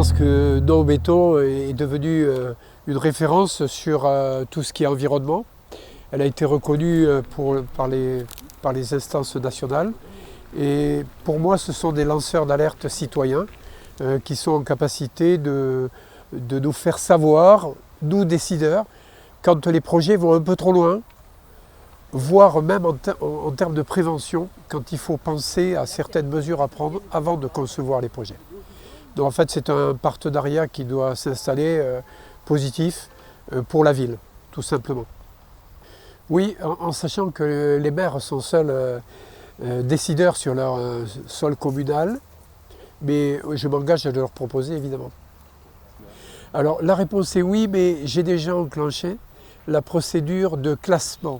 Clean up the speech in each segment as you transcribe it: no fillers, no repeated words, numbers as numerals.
pense que NO Béton est devenue une référence sur tout ce qui est environnement. Elle a été reconnue par les instances nationales. Et pour moi, ce sont des lanceurs d'alerte citoyens qui sont en capacité de nous faire savoir, nous décideurs, quand les projets vont un peu trop loin, voire même en termes de prévention, quand il faut penser à certaines mesures à prendre avant de concevoir les projets. Donc en fait, c'est un partenariat qui doit s'installer positif pour la ville, tout simplement. Oui, en sachant que les maires sont seuls décideurs sur leur sol communal, mais je m'engage à leur proposer évidemment. Alors la réponse est oui, mais j'ai déjà enclenché la procédure de classement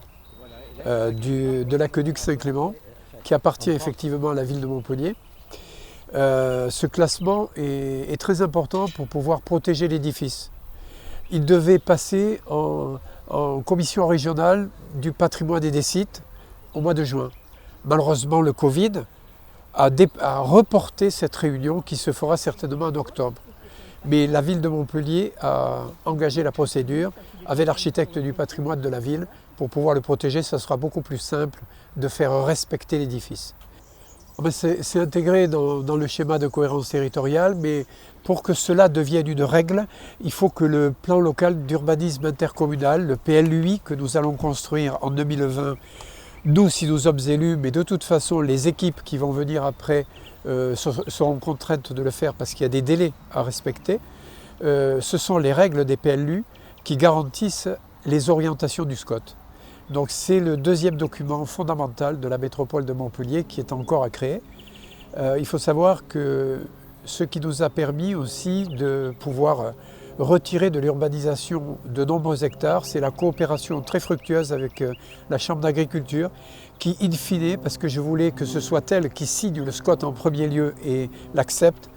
de l'aqueduc Saint-Clément, qui appartient effectivement à la ville de Montpellier. Ce classement est très important pour pouvoir protéger l'édifice. Il devait passer en commission régionale du patrimoine et des sites au mois de juin. Malheureusement, le Covid a reporté cette réunion qui se fera certainement en octobre. Mais la ville de Montpellier a engagé la procédure avec l'architecte du patrimoine de la ville pour pouvoir le protéger. Ça sera beaucoup plus simple de faire respecter l'édifice. C'est intégré dans le schéma de cohérence territoriale, mais pour que cela devienne une règle, il faut que le plan local d'urbanisme intercommunal, le PLUI, que nous allons construire en 2020, nous si nous sommes élus, mais de toute façon les équipes qui vont venir après seront contraintes de le faire parce qu'il y a des délais à respecter. Ce sont les règles des PLU qui garantissent les orientations du SCOT. Donc c'est le deuxième document fondamental de la métropole de Montpellier qui est encore à créer. Il faut savoir que ce qui nous a permis aussi de pouvoir retirer de l'urbanisation de nombreux hectares, c'est la coopération très fructueuse avec la Chambre d'agriculture qui, in fine, parce que je voulais que ce soit elle qui signe le SCOT en premier lieu et l'accepte,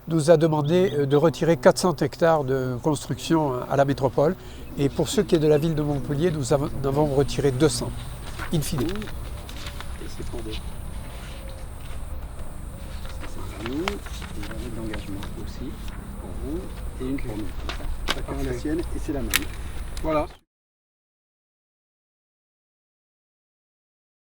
nous a demandé de retirer 400 hectares de construction à la métropole. Et pour ce qui est de la ville de Montpellier, nous avons retiré 200, in fine. Et c'est pour deux. Ça c'est pour nous, et la règle d'engagement aussi, pour vous, et une pour nous. Chacun a la sienne et c'est la même. Voilà.